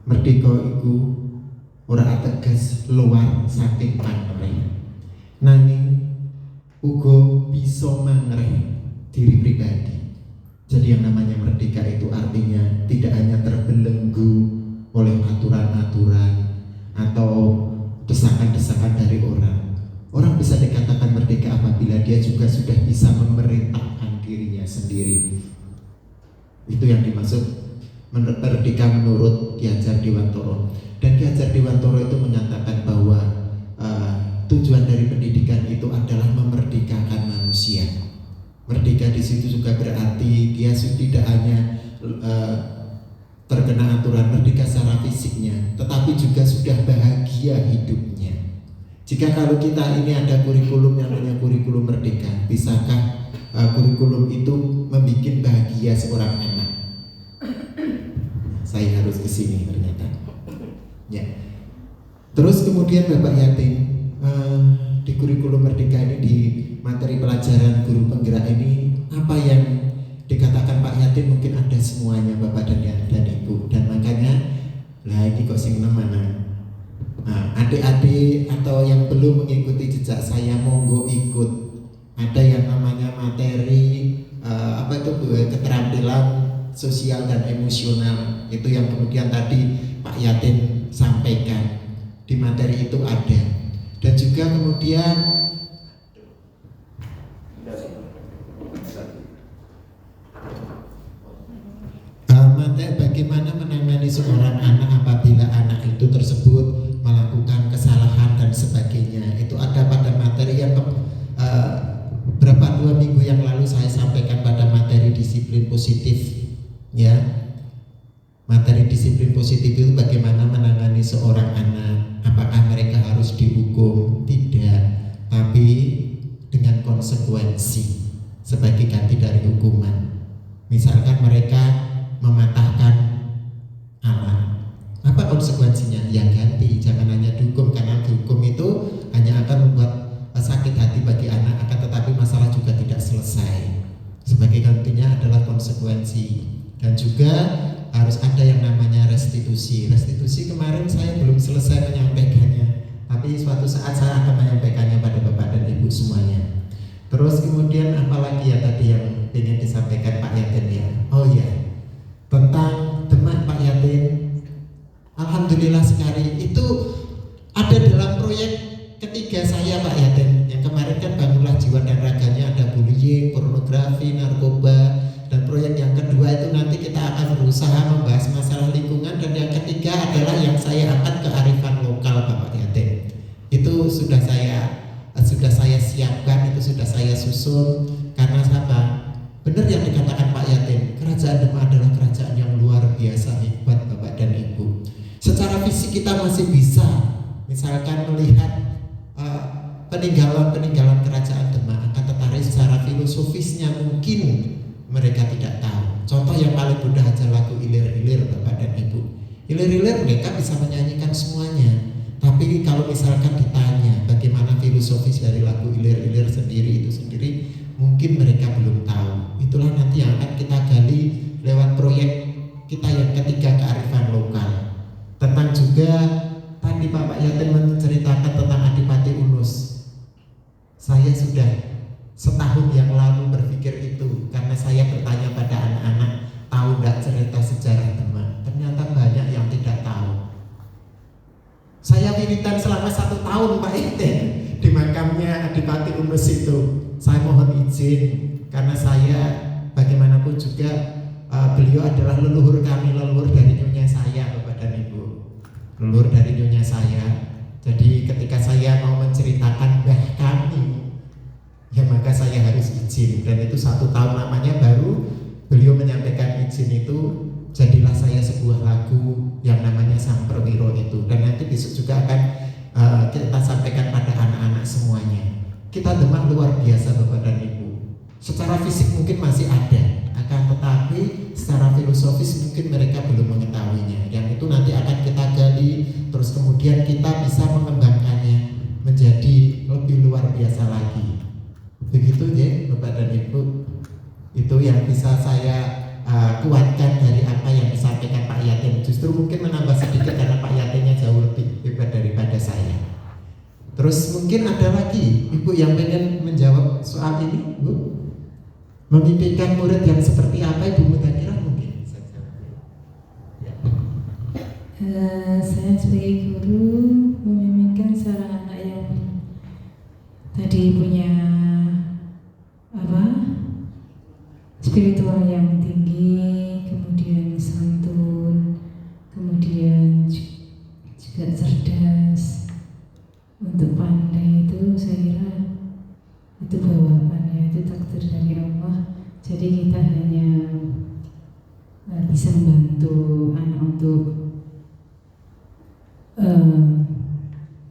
merdeka itu ora tegas luar saking pangreh, nanging uga bisa mangreh diri pribadi. Jadi yang namanya merdeka itu artinya tidak hanya terbelenggu oleh aturan-aturan atau desakan-desakan dari orang. Orang bisa dikatakan merdeka apabila dia juga sudah bisa memerintahkan dirinya sendiri. Itu yang dimaksud merdeka menurut Ki Hajar Dewantoro. Dan Ki Hajar Dewantoro itu menyatakan bahwa tujuan dari pendidikan itu adalah memerdekakan manusia. Merdeka di situ juga berarti dia tidak hanya terkena aturan merdeka secara fisiknya, tetapi juga sudah bahagia hidupnya. Jika kalau kita ini ada kurikulum yang namanya kurikulum merdeka, bisakah kurikulum itu membuat bahagia seorang anak? Saya harus kesini ternyata. Ya. Terus kemudian Bapak Yatin, di kurikulum merdeka ini, di materi pelajaran guru penggerak ini, apa yang dikatakan Pak Yatin mungkin ada semuanya Bapak dan Ibu, dan makanya lah ini kok sing mana? Nah, adik-adik atau yang belum mengikuti jejak saya monggo ikut. Ada yang namanya materi keterampilan sosial dan emosional, itu yang kemudian tadi Pak Yatin sampaikan. Di materi itu ada. Dan juga kemudian materi bagaimana menangani seorang anak apabila anak itu tersebut melakukan kesalahan dan sebagainya. Itu ada pada materi yang berapa 2 minggu yang lalu saya sampaikan pada materi disiplin positif, ya. Materi disiplin positif itu bagaimana menangani seorang anak. Apakah mereka harus dihukum? Tidak, tapi dengan konsekuensi sebagai ganti dari hukuman. Misalkan mereka mematahkan alat, apa konsekuensinya? Ya ganti, jangan hanya dihukum, karena dihukum itu hanya akan membuat sakit hati bagi anak, akan tetapi masalah juga tidak selesai. Sebagai gantinya adalah konsekuensi. Dan juga harus ada yang namanya restitusi. Restitusi kemarin saya belum selesai menyampaikannya, tapi suatu saat saya akan menyampaikannya pada Bapak dan Ibu semuanya. Terus kemudian apalagi ya tadi yang ingin disampaikan Pak Yatin ya? Oh ya, tentang Demak Pak Yatin. Alhamdulillah sekali itu ada dalam proyek ketiga saya Pak Yatin. Yang kemarin kan Bangunlah Jiwa dan Raganya ada bullying, pornografi, narkoba. Dan proyek yang kedua itu nanti kita akan berusaha membahas masalah lingkungan. Dan yang ketiga adalah yang saya akan kearifan lokal Bapak Yatin. Itu sudah saya siapkan, itu sudah saya susun. Karena apa? Benar yang dikatakan Pak Yatin, Kerajaan Demak adalah kerajaan yang luar biasa hebat Bapak dan Ibu. Secara fisik kita masih bisa misalkan melihat peninggalan kerajaan Demak, akan tetapi secara filosofisnya mungkin mereka tidak tahu. Contoh yang paling mudah aja lagu Ilir-Ilir Bapak dan Ibu. Ilir-Ilir mereka bisa menyanyikan semuanya. Tapi kalau misalkan ditanya bagaimana filosofis dari lagu Ilir-Ilir sendiri itu sendiri, mungkin mereka belum tahu. Itulah nanti yang akan kita gali lewat proyek kita yang ketiga, kearifan lokal. Tentang juga tadi Bapak Yatin menceritakan tentang Adipati Unus. Saya sudah setahun yang lalu berpikir itu karena saya bertanya pada anak-anak, tahu enggak cerita sejarah Demak? Ternyata banyak yang tidak tahu. Saya wiridan selama 1 tahun Pak Yatin di makamnya Adipati Unus itu. Saya mohon izin karena saya bagaimanapun juga beliau adalah leluhur kami, leluhur dari nyonya saya Bapak dan Ibu, leluhur dari nyonya saya. Jadi ketika saya mau menceritakan mbah kami, ya maka saya harus izin. Dan itu 1 tahun namanya baru beliau menyampaikan izin itu, jadilah saya sebuah lagu yang namanya Sang Perwiro itu. Dan nanti besok juga akan kita sampaikan pada anak-anak semuanya. Kita Demak luar biasa Bapak dan Ibu. Secara fisik mungkin masih ada, akan tetapi secara filosofis mungkin mereka belum mengetahuinya. Yang itu nanti akan kita gali, terus kemudian kita bisa mengembangkannya menjadi lebih luar biasa lagi. Begitu ya Bapak dan Ibu. Itu yang bisa saya kuatkan dari apa yang disampaikan Pak Yatin. Justru mungkin menambah sedikit karena Pak Yatinnya jauh lebih hebat daripada saya. Terus mungkin ada lagi Ibu yang pengen menjawab soal ini, Bu? Memimpikan murid yang seperti apa Ibu Mudakirah mungkin? Ya. Saya sebagai guru memimpikan seorang anak yang tadi punya spiritual yang tinggi, kemudian santun, kemudian juga cerdas. Untuk pandai itu saya kira itu bawaannya, itu takdir dari Allah. Jadi kita hanya bisa membantu anak untuk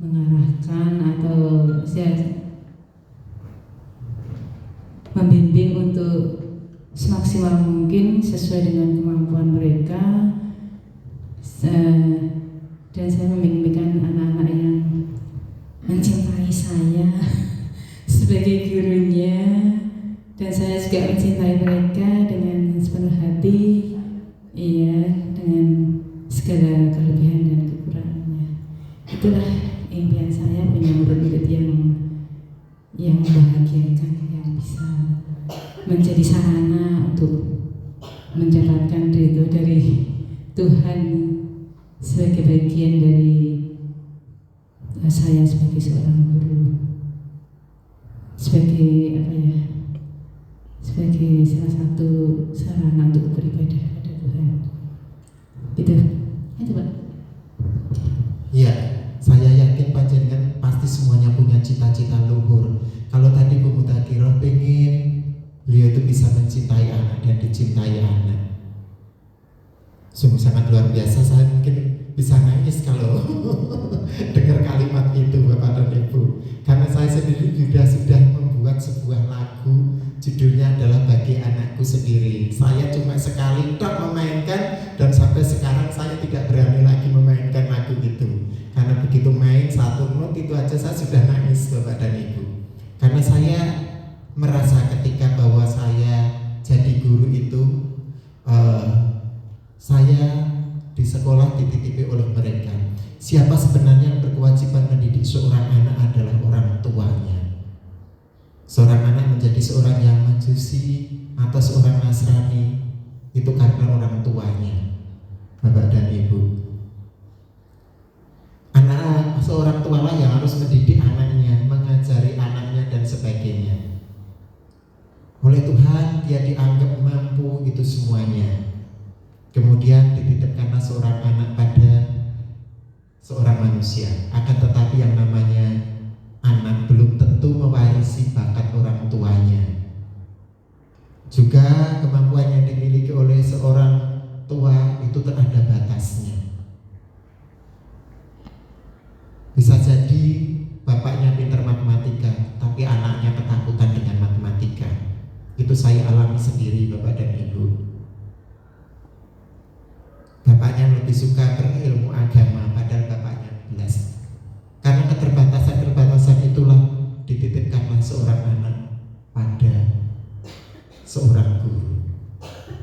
mengarahkan atau membimbing untuk semaksimal mungkin sesuai dengan kemampuan mereka. Dan saya memimpikan anak-anak yang mencintai saya sebagai gurunya, dan saya juga mencintai mereka dengan sepenuh hati, dengan segala kelebihan dan kekurangannya. Itulah impian saya, punya murid-murid yang membahagiakan, yang bisa menjadi sarana untuk mendapatkan ridho dari Tuhan sebagai bagian dari saya sebagai seorang guru, sebagai sebagai salah satu sarana untuk beribadah pada Tuhan. Itu Pak. Iya, saya yakin panjenengan pasti semuanya punya cita-cita luhur. Kalau tadi Bu Mudakirah pengen beliau itu bisa mencintai anak dan dicintai anak. Sungguh sangat luar biasa. Saya mungkin bisa nangis kalau dengar kalimat itu Bapak dan Ibu. Karena saya sendiri juga sudah membuat sebuah lagu, judulnya adalah Bagi Anakku Sendiri. Saya cuma sekali memainkan, dan sampai sekarang saya tidak berani lagi memainkan lagu itu. Karena begitu main 1 not itu aja saya sudah nangis Bapak dan Ibu. Karena saya merasa ketika bahwa saya jadi guru itu, saya di sekolah dititipi oleh mereka. Siapa sebenarnya yang berkewajiban mendidik seorang anak adalah orang tuanya. Seorang anak menjadi seorang yang Majusi atau seorang Nasrani itu karena orang tuanya, Bapak dan Ibu. Anak seorang tua lah yang harus mendidik anaknya, mengajari anaknya dan sebagainya. Oleh Tuhan dia dianggap mampu itu semuanya. Kemudian dititipkanlah seorang anak pada seorang manusia. Akan tetapi yang namanya anak belum tentu mewarisi bakat orang tuanya. Juga kemampuan yang dimiliki oleh seorang tua itu ada batasnya. Bisa jadi bapaknya pintar matematika, tapi anaknya ketakutan dengan matematika. Itu itu saya alami sendiri Bapak dan Ibu. Bapaknya lebih suka berilmu agama padahal bapaknya belas. Karena keterbatasan itulah dititipkanlah seorang anak pada seorang guru.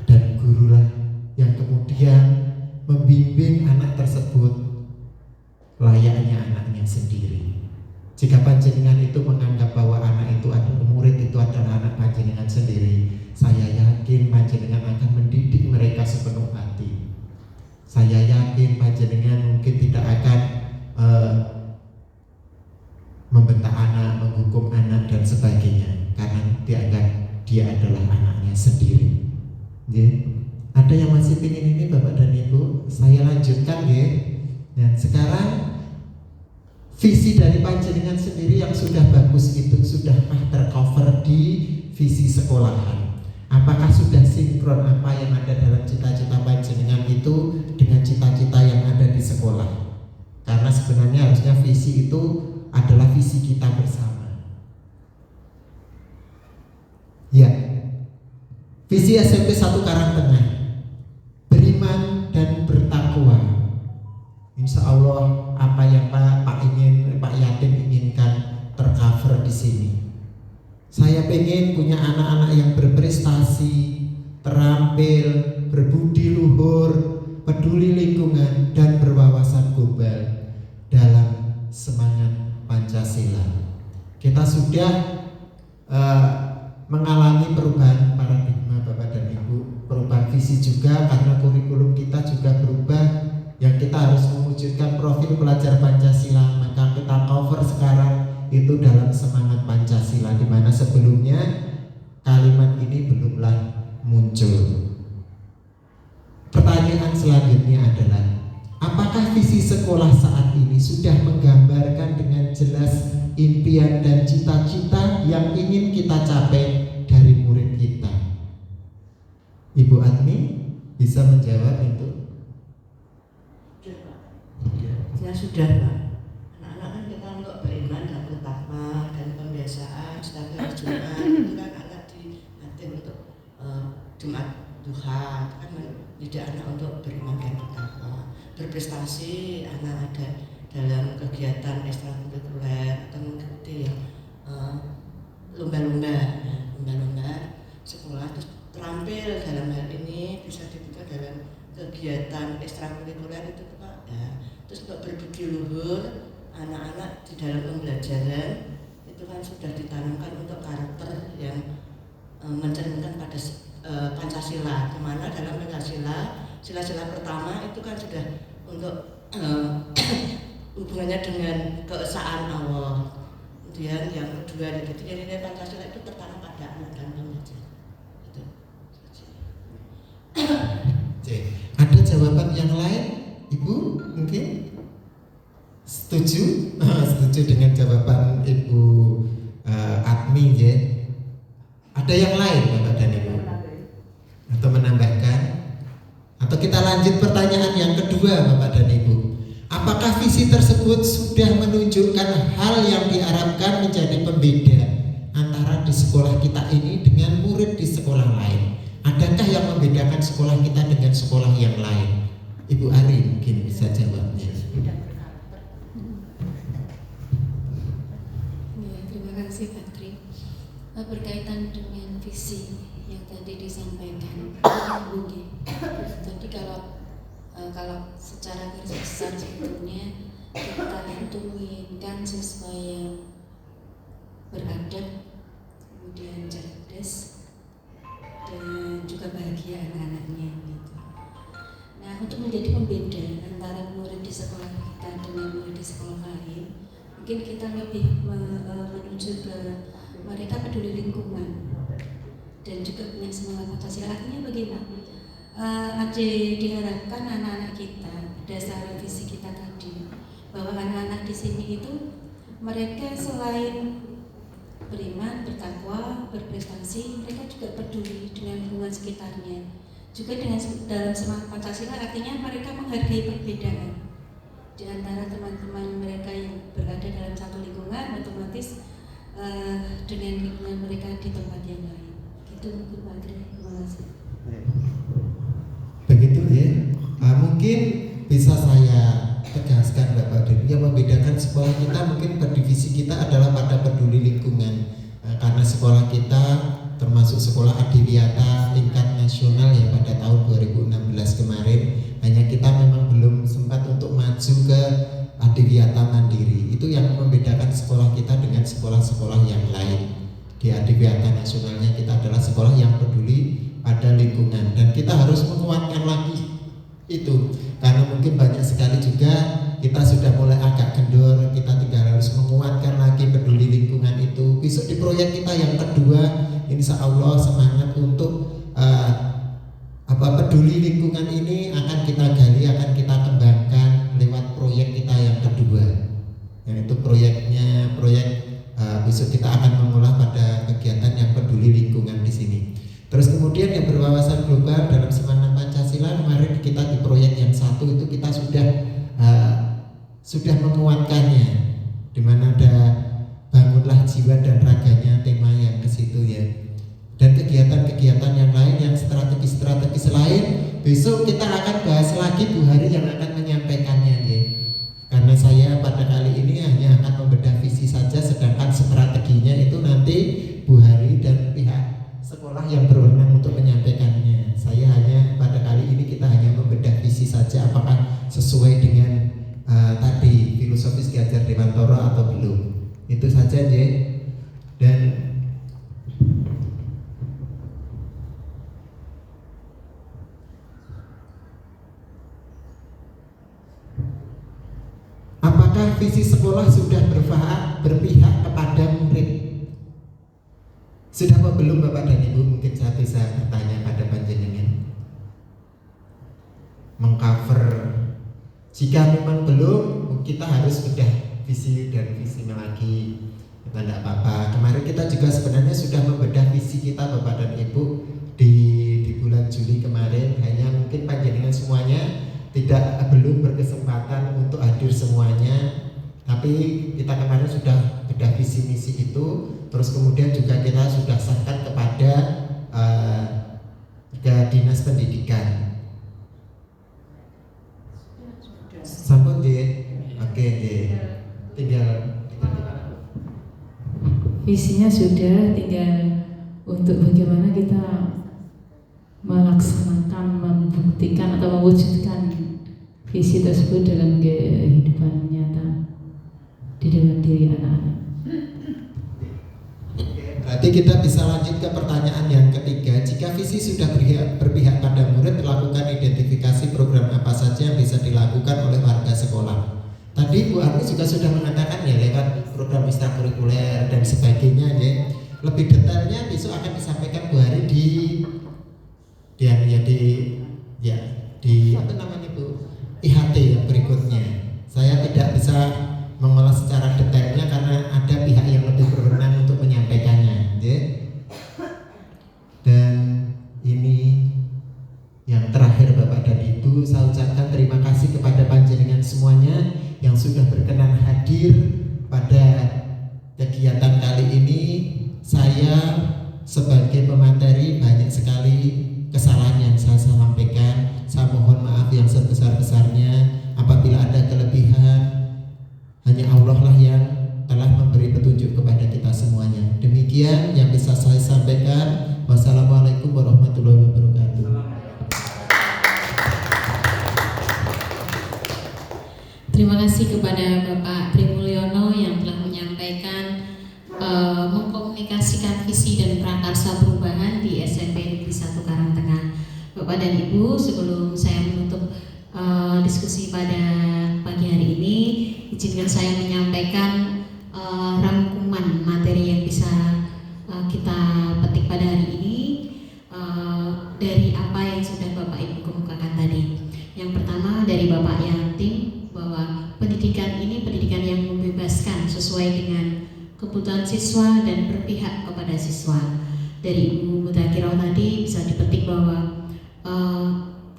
Dan gurulah yang kemudian membimbing anak tersebut layaknya anaknya sendiri. Jika panjenengan itu menganggap bahwa anak itu adalah murid itu adalah anak panjenengan sendiri, saya yakin panjenengan akan mendidik mereka sepenuh hati. Saya yakin panjenengan mungkin tidak akan membentak anak, menghukum anak dan sebagainya, karena dianggap dia adalah anaknya sendiri. Ada yang masih ingin ini Bapak dan Ibu? Saya lanjutkan ya. Dan sekarang visi dari panjenengan sendiri yang sudah bagus itu sudahkah tercover di visi sekolahan? Apakah sudah sinkron apa yang ada dalam cita-cita panjenengan itu dengan cita-cita yang ada di sekolah? Karena sebenarnya harusnya visi itu adalah visi kita bersama. Ya, visi SMP 1 Karangtengah, beriman dan bertakwa. Insya Allah apa yang Pak Yatim inginkan tercover di sini. Saya pengen punya anak-anak yang berprestasi, terampil, berbudi luhur, peduli lingkungan, dan berwawasan global dalam semangat Pancasila. Kita sudah mengalami perubahan paradigma Bapak dan Ibu, perubahan visi juga karena kurikulum kita juga berubah. Yang kita harus mewujudkan profil pelajar Pancasila, maka kita cover sekarang itu dalam semangat Pancasila, di mana sebelumnya kalimat ini belumlah muncul. Pertanyaan selanjutnya adalah, apakah visi sekolah saat ini sudah menggambarkan dengan jelas impian dan cita-cita yang ingin kita capai dari murid kita? Ibu Admi bisa menjawab itu? Ya sudah Pak. Anak-anak kan kita untuk beriman dan bertakwa dan pembiasaan setiap hari Jumat itu kan anak dilatih untuk Jumat duha, kan mendidik anak untuk beriman dan bertakwa. Berprestasi anak ada dalam kegiatan ekstrakurikuler atau mengikuti lomba-lomba sekolah, terus terampil dalam hal ini bisa dibuka dalam kegiatan ekstrakurikuler itu Pak ya. Terus untuk berbudi luhur, anak-anak di dalam pembelajaran itu kan sudah ditanamkan untuk karakter yang mencerminkan pada Pancasila, kemana dalam Pancasila sila-sila pertama itu kan sudah untuk hubungannya dengan keesaan Allah. Kemudian yang kedua, jadi nilai Pancasila itu tertanam pada anak dan remaja. Itu. Ada jawaban yang lain, Ibu? Mungkin setuju? Setuju dengan jawaban Ibu Admi ya? Ada yang lain Bapak dan Ibu? Atau menambahkan? Atau kita lanjut pertanyaan yang kedua Bapak dan Ibu. Apakah visi tersebut sudah menunjukkan hal yang diharapkan menjadi pembeda antara di sekolah kita ini dengan murid di sekolah lain? Adakah yang membedakan sekolah kita dengan sekolah yang lain? Ibu Ari mungkin bisa jawabnya. Ya, terima kasih Pak Tri. Berkaitan dengan visi yang tadi disampaikan, jadi kalau secara garis besar sebetulnya kita itu menginginkan siswa yang beradab, kemudian cerdas, dan juga bahagia anak-anaknya gitu. Nah, untuk menjadi pembeda antara murid di sekolah kita dengan murid di sekolah lain, mungkin kita lebih menuju ke mereka peduli lingkungan dan juga punya semangat Pancasila. Artinya bagaimana? Diharapkan anak-anak kita berdasarkan visi kita tadi bahwa anak-anak di sini itu mereka selain beriman, bertakwa, berprestasi, mereka juga peduli dengan lingkungan sekitarnya. Juga dengan dalam semangat Pancasila, artinya mereka menghargai perbedaan di antara teman-teman mereka yang berada dalam satu lingkungan, otomatis dengan lingkungan mereka di tempat yang lain. Gitu Itu mungkin Pak Tri. Terima kasih. Begitu ya. Mungkin bisa saya tegaskan Bapak Deni, yang membedakan sekolah kita mungkin per divisi kita adalah pada peduli lingkungan. Karena sekolah kita termasuk sekolah adiwiyata tingkat nasional ya pada tahun 2016 kemarin, hanya kita memang belum sempat untuk maju ke adiwiyata mandiri. Itu yang membedakan sekolah kita dengan sekolah-sekolah yang lain. Di adiwiyata nasionalnya kita adalah sekolah yang peduli pada lingkungan, dan kita harus menguatkan lagi itu, karena mungkin banyak sekali juga kita sudah mulai agak kendor. Kita tinggal harus menguatkan lagi peduli lingkungan itu. Besok di proyek kita yang kedua, insya Allah semangat untuk peduli lingkungan ini akan kita gali, akan kita kembangkan lewat proyek kita yang kedua. Dan itu proyeknya besok kita akan mengolah pada kegiatan yang peduli lingkungan di sini. Terus kemudian yang berwawasan global dalam semangat Pancasila, kemarin kita di proyek yang satu itu kita sudah menguatkannya, di mana ada bangunlah jiwa dan raganya, tema yang ke situ ya. Dan kegiatan-kegiatan yang lain, yang strategis lain, besok kita akan bahas lagi Bu Hari yang akan menyampaikannya ya. Karena saya pada kali ini hanya akan membedah visi saja, sedangkan strateginya itu nanti Bu Hari dan pihak sekolah yang berwenang untuk menyampaikannya. Saya hanya pada kali ini kita hanya membedah visi saja, apakah sesuai dengan tadi filosofis Ki Hajar Dewantara atau belum. Itu saja ya. Dan apakah visi sekolah sudah berpihak kepada murid? Sudah apa belum Bapak dan Ibu? Mungkin saya bisa bertanya pada panjenengan. Mengcover. Jika memang belum, kita harus bedah visi dan visinya lagi. Kita tidak apa-apa. Kemarin kita juga sebenarnya sudah membedah visi kita Bapak dan Ibu di bulan Juli kemarin. Hanya mungkin panjenengan semuanya belum berkesempatan untuk hadir semuanya. Tapi kita kemarin sudah bedah visi misi itu. Terus kemudian juga kita sudah sahkan kepada ke Dinas Pendidikan. Sampun deh, oke deh. Tinggal visinya sudah, tinggal untuk bagaimana kita melaksanakan, membuktikan atau mewujudkan visi tersebut dalam kehidupan nyata di dalam diri anak-anak. Berarti kita bisa lanjut ke pertanyaan yang ketiga. Jika visi sudah berpihak pada murid, lakukan identifikasi program apa saja yang bisa dilakukan oleh warga sekolah. Tadi Bu Arni juga sudah mengatakan ya lewat program ekstrakurikuler dan sebagainya ya. Lebih detailnya besok akan disampaikan Bu Hari di apa namanya Bu? IHT yang berikutnya. Saya tidak bisa mengolah secara detailnya karena ada pihak yang lebih berwenang untuk menyampaikannya ya. Dan ini yang terakhir Bapak dan Ibu, saya ucapkan terima kasih kepada panjenengan semuanya yang sudah berkenan hadir pada kegiatan kali ini. Saya sebagai pemateri banyak sekali kesalahan yang saya sampaikan. Saya mohon maaf yang sebesar-besarnya. Apabila ada kelebihan, hanya Allah lah yang telah memberi petunjuk kepada kita semuanya. Demikian yang bisa saya sampaikan. Wassalamualaikum warahmatullahi wabarakatuh. Terima kasih kepada Bapak Tri Mulyono yang telah menyampaikan mengkomunikasikan visi dan prakarsa perubahan di SMP Negeri 1 Karangtengah. Bapak dan Ibu, sebelum saya menutup diskusi pada pagi hari ini, izinkan saya menyampaikan rangkuman materi yang bisa kita petik pada hari ini dari apa yang sudah Bapak Ibu kemukakan tadi. Yang pertama dari Bapak Yantim, bahwa pendidikan ini pendidikan yang membebaskan sesuai dengan kebutuhan siswa dan berpihak kepada siswa. Dari Ibu Mutakirah tadi bisa dipetik bahwa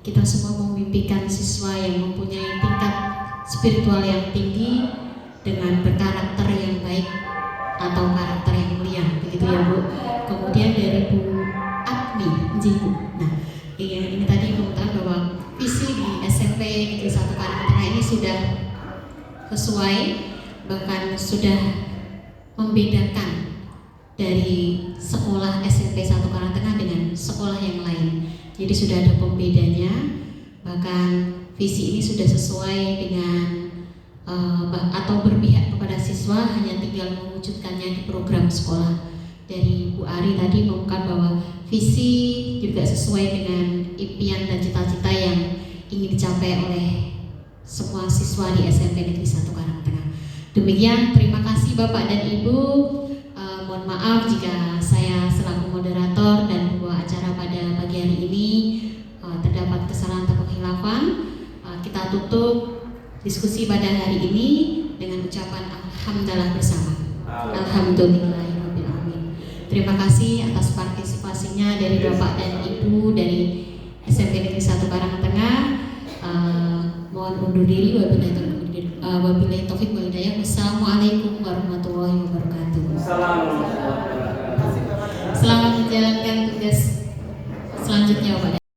kita semua memimpikan siswa yang mempunyai tingkat spiritual yang tinggi dengan berkarakter yang baik atau karakter yang mulia, begitu ya Bu. Kemudian dari Bu sesuai, bahkan sudah membedakan dari sekolah SMP 1 Karangtengah dengan sekolah yang lain. Jadi sudah ada pembedanya, bahkan visi ini sudah sesuai dengan atau berpihak kepada siswa, hanya tinggal mewujudkannya di program sekolah. Dari Bu Ari tadi mengungkap bahwa visi juga sesuai dengan impian dan cita-cita yang ingin dicapai oleh semua siswa di SMP Negeri 1 Karangtengah. Demikian, terima kasih Bapak dan Ibu. Mohon maaf jika saya selaku moderator dan pembawa acara pada pagi hari ini terdapat kesalahan atau kekhilafan. Kita tutup diskusi pada hari ini dengan ucapan alhamdulillah bersama. Alhamdulillahirabbil alamin. Terima kasih atas partisipasinya dari Bapak dan Ibu dari SMP Negeri 1 Karangtengah. Mohon undur diri. Wabillahi taufiq wal hidayah. Wassalamualaikum warahmatullahi wabarakatuh. Selamat menjalankan tugas selanjutnya, Bapak.